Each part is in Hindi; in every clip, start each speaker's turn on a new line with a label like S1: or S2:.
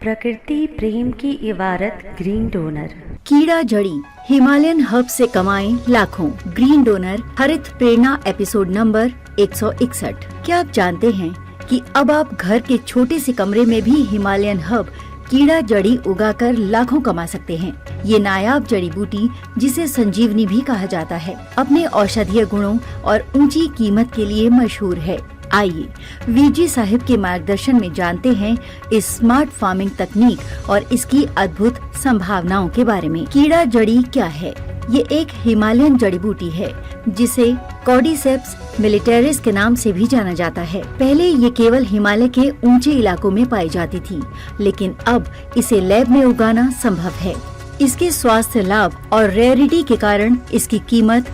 S1: प्रकृति प्रेम की इबारत ग्रीन डोनर।
S2: कीड़ा जड़ी हिमालयन हर्ब से कमाएं लाखों। ग्रीन डोनर हरित प्रेरणा एपिसोड नंबर 161। क्या आप जानते हैं कि अब आप घर के छोटे से कमरे में भी हिमालयन हर्ब कीड़ा जड़ी उगाकर लाखों कमा सकते हैं। ये नायाब जड़ी बूटी, जिसे संजीवनी भी कहा जाता है, अपने औषधीय गुणों और ऊंची कीमत के लिए मशहूर है। आइए वीरजी साहिब के मार्गदर्शन में जानते हैं इस स्मार्ट फार्मिंग तकनीक और इसकी अद्भुत संभावनाओं के बारे में। कीड़ा जड़ी क्या है? ये एक हिमालयन जड़ी बूटी है जिसे कॉर्डिसेप्स मिलिटेरिस के नाम से भी जाना जाता है। पहले ये केवल हिमालय के ऊंचे इलाकों में पाई जाती थी, लेकिन अब इसे लैब में उगाना संभव है। इसके स्वास्थ्य लाभ और रेयरिटी के कारण इसकी कीमत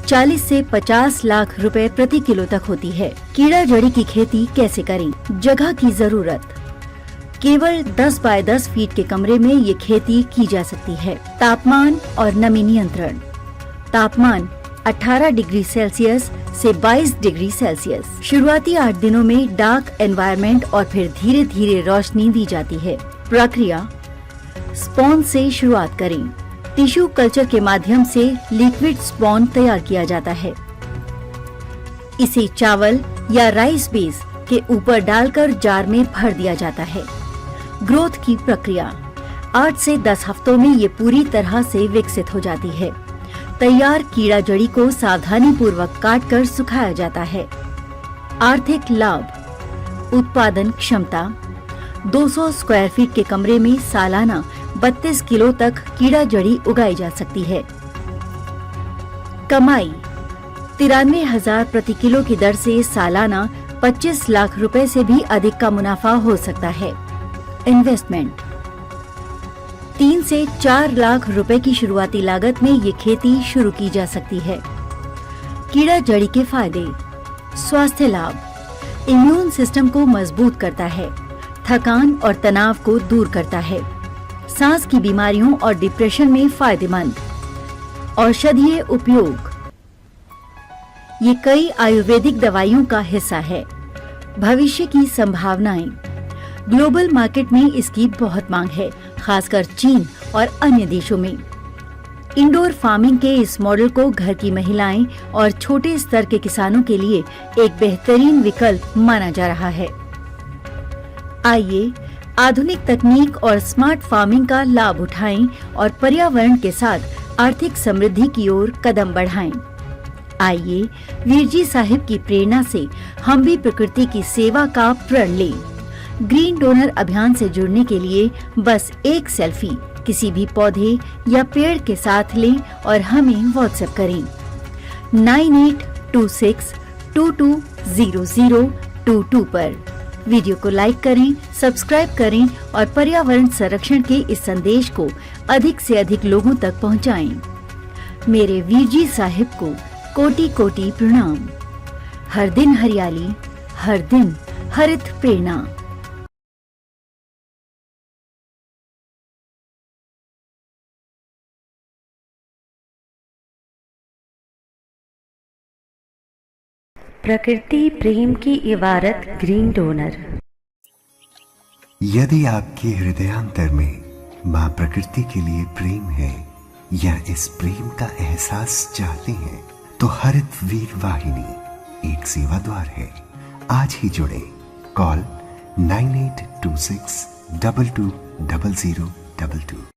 S2: 40 से 50 लाख रुपए प्रति किलो तक होती है। कीड़ा जड़ी की खेती कैसे करें? जगह की जरूरत। केवल 10 बाय 10 फीट के कमरे में ये खेती की जा सकती है। तापमान और नमी नियंत्रण। तापमान 18 डिग्री सेल्सियस से 22 डिग्री सेल्सियस। शुरुआती 8 दिनों में डार्क एनवायरनमेंट और फिर धीरे धीरे रोशनी दी जाती है। प्रक्रिया: स्पॉन से शुरुआत करें। टिश्यू कल्चर के माध्यम से लिक्विड स्पॉन तैयार किया जाता है। इसे चावल या राइस बेस के ऊपर डालकर जार में भर दिया जाता है। ग्रोथ की प्रक्रिया: 8 से 10 हफ्तों में ये पूरी तरह से विकसित हो जाती है। तैयार कीड़ा जड़ी को सावधानी पूर्वक काटकर सुखाया जाता है। आर्थिक लाभ: उत्पादन क्षमता: 200 स्क्वायर फीट के कमरे में सालाना 32 किलो तक कीड़ा जड़ी उगाई जा सकती है। कमाई: 93,000 प्रति किलो की दर से सालाना 25 लाख रुपए से भी अधिक का मुनाफा हो सकता है। इन्वेस्टमेंट: 3 से 4 लाख रुपए की शुरुआती लागत में ये खेती शुरू की जा सकती है। कीड़ा जड़ी के फायदे: स्वास्थ्य लाभ: इम्यून सिस्टम को मजबूत करता है, थकान और तनाव को दूर करता है, सांस की बीमारियों और डिप्रेशन में फायदेमंद। औषधीय उपयोग: ये कई आयुर्वेदिक दवाइयों का हिस्सा है। भविष्य की संभावनाएं: ग्लोबल मार्केट में इसकी बहुत मांग है, खासकर चीन और अन्य देशों में। इंडोर फार्मिंग के इस मॉडल को घर की महिलाएं और छोटे स्तर के किसानों के लिए एक बेहतरीन विकल्प माना जा रहा है। आइए आधुनिक तकनीक और स्मार्ट फार्मिंग का लाभ उठाएं और पर्यावरण के साथ आर्थिक समृद्धि की ओर कदम बढ़ाएं। आइए वीरजी साहिब की प्रेरणा से हम भी प्रकृति की सेवा का प्रण लें। ग्रीन डोनर अभियान से जुड़ने के लिए बस एक सेल्फी किसी भी पौधे या पेड़ के साथ लें और हमें व्हाट्सएप करें 9826220022 पर। वीडियो को लाइक करें, सब्सक्राइब करें और पर्यावरण संरक्षण के इस संदेश को अधिक से अधिक लोगों तक पहुंचाएं। मेरे वीरजी साहिब को कोटि कोटि प्रणाम। हर दिन हरियाली, हर दिन हरित प्रेरणा।
S1: प्रकृति प्रेम की इबारत ग्रीन डोनर।
S3: यदि आपके हृदयांतर में माँ प्रकृति के लिए प्रेम है या इस प्रेम का एहसास चाहते हैं, तो हरित वीर वाहिनी एक सेवा द्वार है। आज ही जुड़े। कॉल 9826220022।